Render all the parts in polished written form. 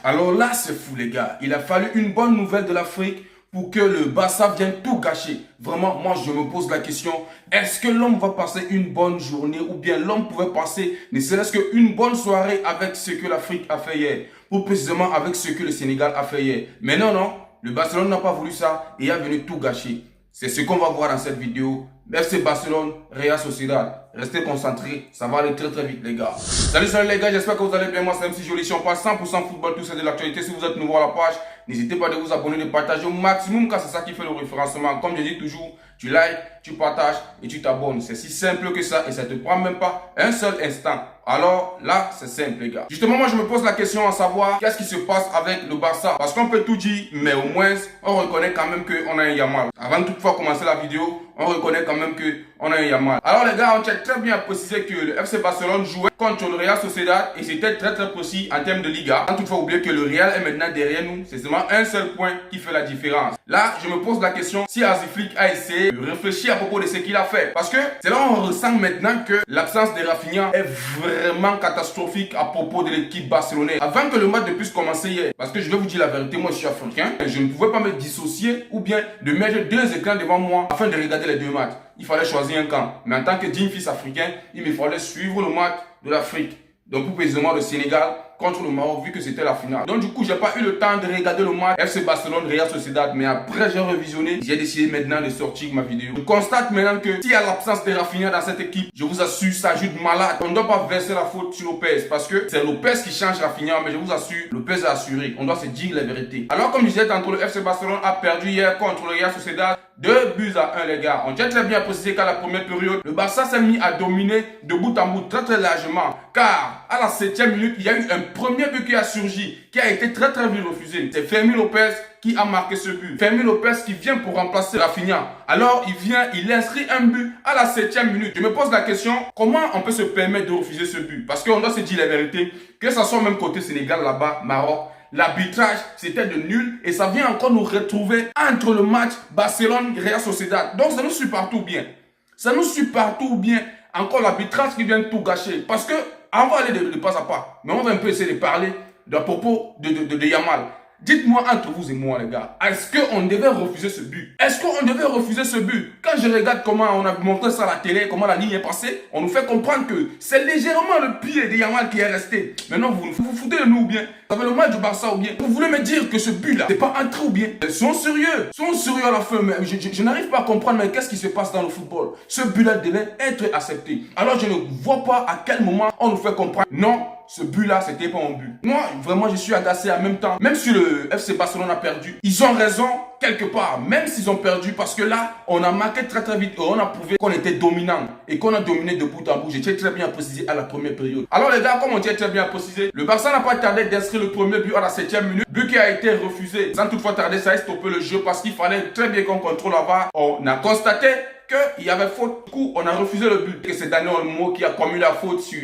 Alors là, c'est fou les gars. Il a fallu une bonne nouvelle de l'Afrique pour que le Barça vienne tout gâcher. Vraiment, moi je me pose la question, est-ce que l'homme va passer une bonne journée ou bien l'homme pouvait passer ne serait-ce qu'une bonne soirée avec ce que l'Afrique a fait hier, ou précisément avec ce que le Sénégal a fait hier. Mais non, non, le Barcelone n'a pas voulu ça et a venu tout gâcher. C'est ce qu'on va voir dans cette vidéo. FC Barcelone, Real Sociedad. Restez concentrés, ça va aller très très vite les gars. Salut les gars, j'espère que vous allez bien. Moi c'est MC Joli, si on parle 100% football, tout c'est de l'actualité. Si vous êtes nouveau à la page, n'hésitez pas à vous abonner, de partager au maximum car c'est ça qui fait le référencement. Comme je dis toujours, tu likes, tu partages et tu t'abonnes. C'est si simple que ça et ça ne te prend même pas un seul instant. Alors là, c'est simple les gars. Justement, moi je me pose la question à savoir qu'est-ce qui se passe avec le Barça. Parce qu'on peut tout dire, mais au moins on reconnaît quand même qu'on a un Yamal. Avant de toutefois commencer la vidéo, on reconnaît quand même qu'on a un Yamal. Alors les gars, on tient très bien à préciser que le FC Barcelone jouait contre le Real Sociedad et c'était très très précis en termes de Liga. Sans toutefois oublier que le Real est maintenant derrière nous. C'est seulement un seul point qui fait la différence. Là, je me pose la question si Hansi Flick a essayé de réfléchir à propos de ce qu'il a fait. Parce que c'est là où on ressent maintenant que l'absence de Rafinha est vraiment catastrophique à propos de l'équipe barcelonaise. Avant que le match ne puisse commencer hier, parce que je vais vous dire la vérité, moi je suis africain, je ne pouvais pas me dissocier ou bien de mettre deux écrans devant moi afin de regarder les deux matchs. Il fallait choisir un camp. Mais en tant que digne fils africain, il me fallait suivre le match de l'Afrique. Donc plus précisément le Sénégal contre le Maroc, vu que c'était la finale. Donc du coup, j'ai pas eu le temps de regarder le match FC Barcelone Real Sociedad. Mais après, j'ai revisionné. J'ai décidé maintenant de sortir ma vidéo. Je constate maintenant que s'il y a l'absence de Rafinha dans cette équipe, je vous assure, ça ajoute malade. On ne doit pas verser la faute sur Lopez. Parce que c'est Lopez qui change Rafinha. Mais je vous assure, Lopez a assuré. On doit se dire la vérité. Alors comme je disais tantôt, le FC Barcelone a perdu hier contre le Real Sociedad. 2-1 les gars. On tient très bien à préciser qu'à la première période, le Barça s'est mis à dominer de bout en bout très très largement. Car à la 7e minute, il y a eu un premier but qui a surgi, qui a été très très vite refusé. C'est Fermín López qui a marqué ce but. Fermín López qui vient pour remplacer Rafinha. Alors il inscrit un but à la 7e minute. Je me pose la question, comment on peut se permettre de refuser ce but? Parce qu'on doit se dire la vérité, que ça soit même côté Sénégal là-bas, Maroc, l'arbitrage, c'était de nul et ça vient encore nous retrouver entre le match Barcelone-Real Sociedad. Donc ça nous suit partout bien. Ça nous suit partout bien. Encore l'arbitrage qui vient tout gâcher. Parce que, on va aller de pas à pas. Mais on va un peu essayer de parler à propos de Yamal. Dites-moi entre vous et moi les gars, est-ce qu'on devait refuser ce but? Est-ce qu'on devait refuser ce but? Quand je regarde comment on a montré ça à la télé, comment la ligne est passée, on nous fait comprendre que c'est légèrement le pied de Yamal qui est resté. Maintenant vous vous foutez de nous ou bien? Vous avez le match du Barça ou bien? Vous voulez me dire que ce but là, c'est pas entré ou bien? Ils sont sérieux à la fin, mais je n'arrive pas à comprendre mais qu'est-ce qui se passe dans le football? Ce but là devait être accepté. Alors je ne vois pas à quel moment on nous fait comprendre. Non, ce but-là, c'était pas un but. Moi, vraiment, je suis agacé en même temps. Même si le FC Barcelone a perdu, ils ont raison quelque part. Même s'ils ont perdu, parce que là, on a marqué très très vite et on a prouvé qu'on était dominant et qu'on a dominé de bout en bout. J'ai très bien précisé à la première période. Alors les gars, comme on tient très bien précisé, le Barça n'a pas tardé d'inscrire le premier but à la 7e minute. But qui a été refusé. Sans toutefois tarder, ça a stoppé le jeu parce qu'il fallait très bien qu'on contrôle la VAR. On a constaté qu'il y avait faute. Du coup, on a refusé le but. Et c'est Daniel Olmo qui a commis la faute sur,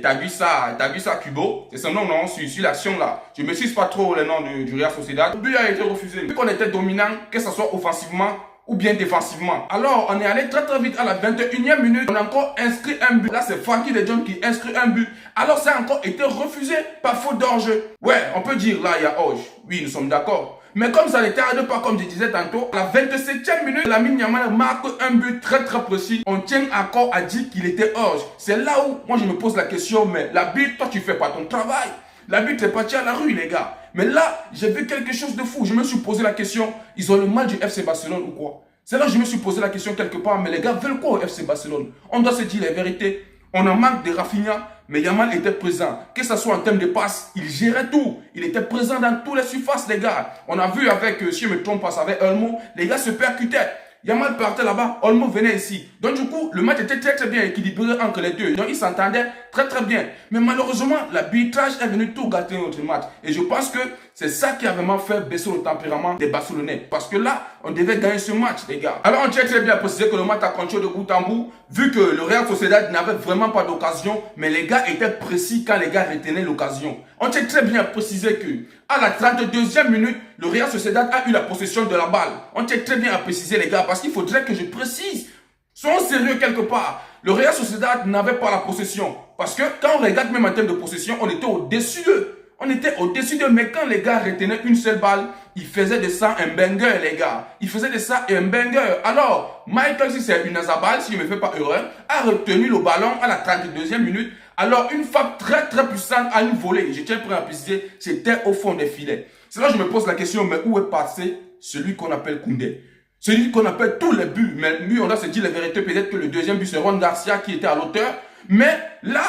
t'as vu ça, Kubo? C'est son nom, non, sur l'action là. Je ne maîtrise pas trop le nom du Real Sociedad. Le but a été refusé. Vu qu'on était dominant, que ce soit offensivement ou bien défensivement. Alors, on est allé très très vite à la 21e minute. On a encore inscrit un but. Là, c'est Frenkie de Jong qui inscrit un but. Alors, ça a encore été refusé par faute d'hors-jeu. Ouais, on peut dire là, il y a hors-jeu. Oui, nous sommes d'accord. Mais comme ça n'était pas comme je disais tantôt, à la 27e minute, Lamine Yamal marque un but très très précis. On tient encore à dire qu'il était hors. C'est là où moi je me pose la question, mais l'arbitre, toi tu fais pas ton travail. L'arbitre est parti à la rue les gars. Mais là, j'ai vu quelque chose de fou. Je me suis posé la question, ils ont le mal du FC Barcelone ou quoi? C'est là que je me suis posé la question quelque part, mais les gars veulent quoi au FC Barcelone? On doit se dire la vérité. On en manque de Rafinha, mais Yamal était présent. Que ce soit en termes de passes, il gérait tout. Il était présent dans toutes les surfaces, les gars. On a vu avec, si je me trompe pas, avec Olmo, les gars se percutaient. Yamal partait là-bas, Olmo venait ici. Donc du coup, le match était très très bien équilibré entre les deux. Donc ils s'entendaient très très bien. Mais malheureusement, l'arbitrage est venu tout gâter notre match. Et je pense que c'est ça qui a vraiment fait baisser le tempérament des Barcelonais. Parce que là, on devait gagner ce match, les gars. Alors on tient très bien à préciser que le match a continué de bout en bout. Vu que le Real Sociedad n'avait vraiment pas d'occasion. Mais les gars étaient précis quand les gars retenaient l'occasion. On tient très bien à préciser que à la 32e minute, le Real Sociedad a eu la possession de la balle. On tient très bien à préciser, les gars, parce qu'il faudrait que je précise. Soyons sérieux quelque part. Le Real Sociedad n'avait pas la possession. Parce que quand on regarde même en termes de possession, on était au-dessus d'eux. On était au-dessus de, mais quand les gars retenaient une seule balle, ils faisaient de ça un banger, les gars. Ils faisaient de ça un banger. Alors, Michael, si c'est une Azabal, si je ne me fais pas erreur, a retenu le ballon à la 32e minute. Alors, une frappe très très puissante à une volée. Je tiens à préciser, c'était au fond des filets. C'est là que je me pose la question, mais où est passé celui qu'on appelle Koundé? Celui qu'on appelle tous les buts. Mais lui, on doit se dire la vérité, peut-être que le deuxième but, c'est Ron Garcia qui était à l'auteur. Mais là,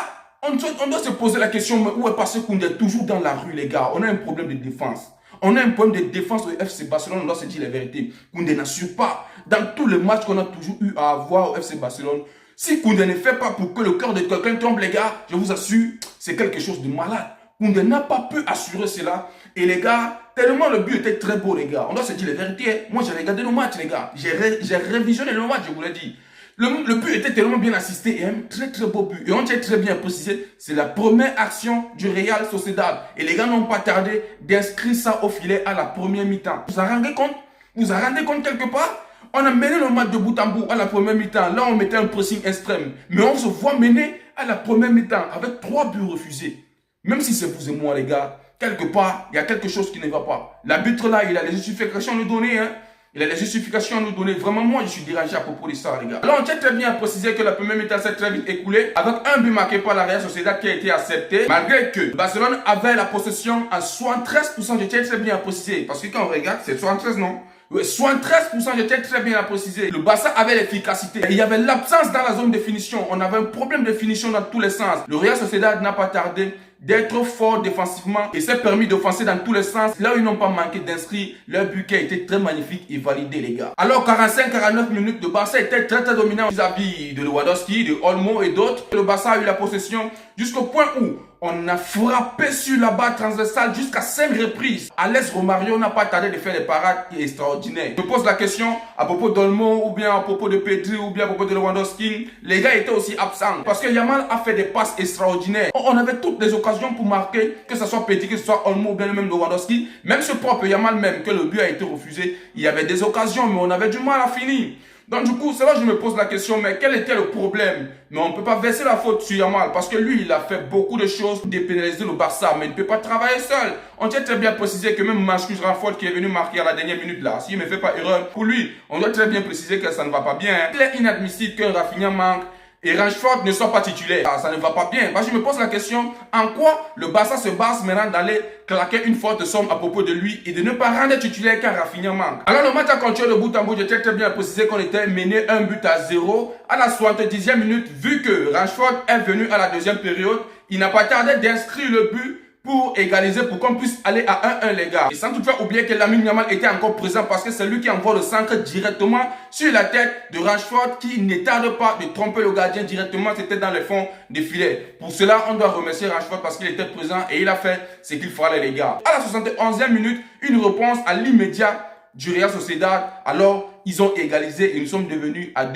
on doit se poser la question, mais où est passé Koundé? Toujours dans la rue, les gars. On a un problème de défense. On a un problème de défense au FC Barcelone, on doit se dire la vérité. Koundé n'assure pas. Dans tous les matchs qu'on a toujours eu à avoir au FC Barcelone, si Koundé ne fait pas pour que le cœur de quelqu'un tombe, les gars, je vous assure, c'est quelque chose de malade. Koundé n'a pas pu assurer cela. Et les gars, tellement le but était très beau, les gars. On doit se dire la vérité. Moi, j'ai regardé le match, les gars. J'ai révisionné le match, je vous l'ai dit. Le but était tellement bien assisté et un très très beau but. Et on tient très bien précisé, c'est la première action du Real Sociedad. Et les gars n'ont pas tardé d'inscrire ça au filet à la première mi-temps. Vous vous rendez compte? Vous vous rendez compte quelque part? On a mené le match de bout en bout à la première mi-temps. Là, on mettait un pressing extrême. Mais on se voit mener à la première mi-temps avec 3 buts refusés. Même si c'est vous et moi, les gars, quelque part, il y a quelque chose qui ne va pas. L'arbitre là, il a les justifications à nous donner, hein. Il a les justifications à nous donner. Vraiment, moi, je suis dérangé à propos de ça, les gars. Alors, on tient très bien à préciser que la première mi-temps s'est très vite écoulée avec un but marqué par la Real Sociedad qui a été accepté. Malgré que Barcelone avait la possession à 73%. Je tiens très bien à préciser. Parce que quand on regarde, c'est 73, non? Oui, 73%, je tiens très bien à préciser. Le Barça avait l'efficacité. Il y avait l'absence dans la zone de finition. On avait un problème de finition dans tous les sens. Le Real Sociedad n'a pas tardé d'être fort défensivement et s'est permis d'offenser dans tous les sens. Là où ils n'ont pas manqué d'inscrire, leur but qui a été très magnifique et validé, les gars. Alors 45-49 minutes, de Barça était très très dominant vis-à-vis de Lewandowski, de Olmo et d'autres. Le Barça a eu la possession jusqu'au point où on a frappé sur la barre transversale jusqu'à 5 reprises. Alex Romario n'a pas tardé de faire des parades extraordinaires. Je pose la question à propos d'Olmo, ou bien à propos de Pedri, ou bien à propos de Lewandowski. Les gars étaient aussi absents. Parce que Yamal a fait des passes extraordinaires. On avait toutes les occasions pour marquer, que ce soit Pedri, que ce soit Olmo, ou bien même Lewandowski. Même ce propre Yamal même, que le but a été refusé. Il y avait des occasions, mais on avait du mal à finir. Donc du coup, c'est là que je me pose la question, mais quel était le problème? Mais on ne peut pas verser la faute sur Yamal, parce que lui, il a fait beaucoup de choses pour dépénaliser le Barça, mais il ne peut pas travailler seul. On tient très bien préciser que même Marcus Rashford qui est venu marquer à la dernière minute là, s'il ne me fait pas erreur, pour lui, on doit très bien préciser que ça ne va pas bien. Il est inadmissible que Rafinha manque et Rashford ne soit pas titulaire. Ça ne va pas bien. Parce que je me pose la question, en quoi le Barça se base maintenant d'aller claquer une forte somme à propos de lui et de ne pas rendre titulaire quand Rafinha manque. Alors le match a continué de bout en bout. Je tiens très bien à préciser qu'on était mené 1-0 à la 70e minute. Vu que Rashford est venu à la deuxième période, il n'a pas tardé d'inscrire le but pour égaliser, pour qu'on puisse aller à 1-1, les gars. Et sans toutefois oublier que Lamine Yamal était encore présent parce que c'est lui qui envoie le centre directement sur la tête de Rashford qui ne tarde pas de tromper le gardien directement. C'était dans les fonds des filets. Pour cela, on doit remercier Rashford parce qu'il était présent et il a fait ce qu'il fallait, les gars. À la 71e minute, une réponse à l'immédiat du Real Sociedad. Alors, ils ont égalisé et nous sommes devenus à 2-1.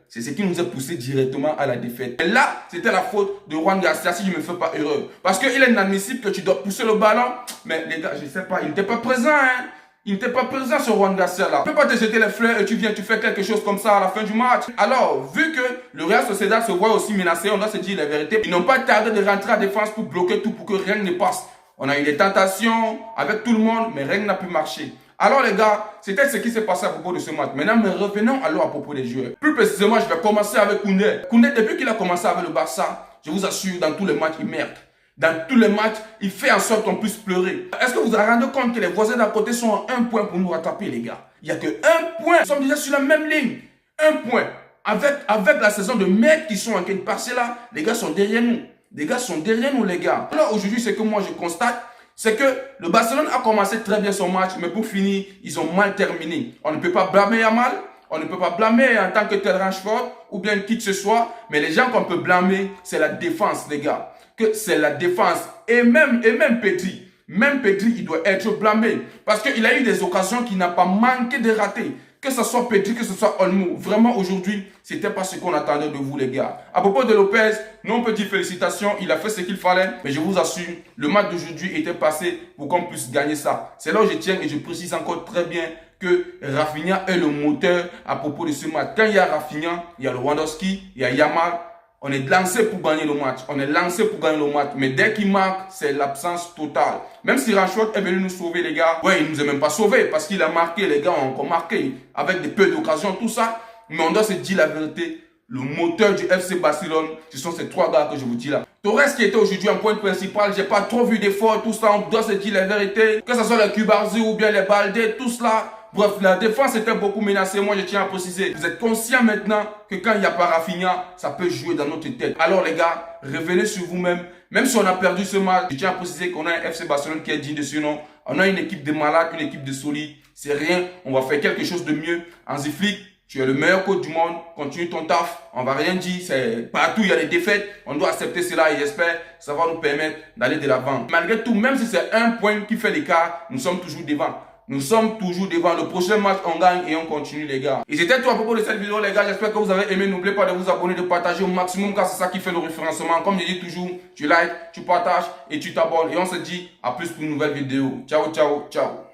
C'est ce qui nous a poussé directement à la défaite. Et là, c'était la faute de Juan Garcia si je ne me fais pas erreur. Parce qu'il est inadmissible que tu dois pousser le ballon. Mais les gars, je ne sais pas, il n'était pas présent, hein. Il n'était pas présent ce Juan Garcia là. Tu ne peux pas te jeter les fleurs et tu viens, tu fais quelque chose comme ça à la fin du match. Alors, vu que le Real Sociedad se voit aussi menacé, on doit se dire la vérité. Ils n'ont pas tardé de rentrer à défense pour bloquer tout, pour que rien ne passe. On a eu des tentations avec tout le monde, mais rien n'a pu marcher. Alors les gars, c'était ce qui s'est passé à propos de ce match. Maintenant, mais revenons alors à propos des joueurs. Plus précisément, je vais commencer avec Koundé. Koundé, depuis qu'il a commencé avec le Barça, je vous assure, dans tous les matchs, il merde. Dans tous les matchs, il fait en sorte qu'on puisse pleurer. Est-ce que vous vous rendez compte que les voisins d'à côté sont à 1 point pour nous rattraper, les gars? Il n'y a que 1 point. Nous sommes déjà sur la même ligne. 1 point. Avec la saison de merde qui sont en train de passer là, les gars sont derrière nous. Les gars sont derrière nous, les gars. Alors aujourd'hui, ce que moi je constate, c'est que le Barcelone a commencé très bien son match, mais pour finir, ils ont mal terminé. On ne peut pas blâmer Yamal, on ne peut pas blâmer en tant que tel Rashford, ou bien qui que ce soit, mais les gens qu'on peut blâmer, c'est la défense, les gars. Que c'est la défense. Et même Pedri. Même Pedri, il doit être blâmé. Parce qu'il a eu des occasions qu'il n'a pas manqué de rater. Que ce soit Pedri, que ce soit Olmo. Vraiment, aujourd'hui, c'était pas ce qu'on attendait de vous, les gars. À propos de Lopez, non, petit félicitations. Il a fait ce qu'il fallait. Mais je vous assure, le match d'aujourd'hui était passé pour qu'on puisse gagner ça. C'est là où je tiens et je précise encore très bien que Rafinha est le moteur à propos de ce match. Quand il y a Rafinha, il y a Lewandowski, il y a Yamal. On est lancé pour gagner le match. On est lancé pour gagner le match. Mais dès qu'il marque, c'est l'absence totale. Même si Rashford est venu nous sauver, les gars. Ouais, il nous a même pas sauvés parce qu'il a marqué, les gars ont encore marqué. Avec des peu d'occasions, tout ça. Mais on doit se dire la vérité. Le moteur du FC Barcelone, ce sont ces 3 gars que je vous dis là. Torres qui était aujourd'hui en point principal, j'ai pas trop vu d'efforts, tout ça, on doit se dire la vérité. Que ce soit les Cubarzzi ou bien les Balde, tout cela. Bref, la défense était beaucoup menacée. Moi, je tiens à préciser. Vous êtes conscient maintenant que quand il n'y a pas Rafinha, ça peut jouer dans notre tête. Alors les gars, revenez sur vous-même. Même si on a perdu ce match, je tiens à préciser qu'on a un FC Barcelone qui est digne de ce nom. On a une équipe de malades, une équipe de solides. C'est rien, on va faire quelque chose de mieux. Hansi Flick, tu es le meilleur coach du monde, continue ton taf, on va rien dire, c'est partout il y a des défaites, on doit accepter cela et j'espère que ça va nous permettre d'aller de l'avant. Malgré tout, même si c'est un point qui fait l'écart, nous sommes toujours devant. Nous sommes toujours devant. Le prochain match, on gagne et on continue, les gars. Et c'était tout à propos de cette vidéo, les gars. J'espère que vous avez aimé. N'oubliez pas de vous abonner, de partager au maximum, car c'est ça qui fait le référencement. Comme je dis toujours, tu likes, tu partages et tu t'abonnes. Et on se dit à plus pour une nouvelle vidéo. Ciao, ciao, ciao.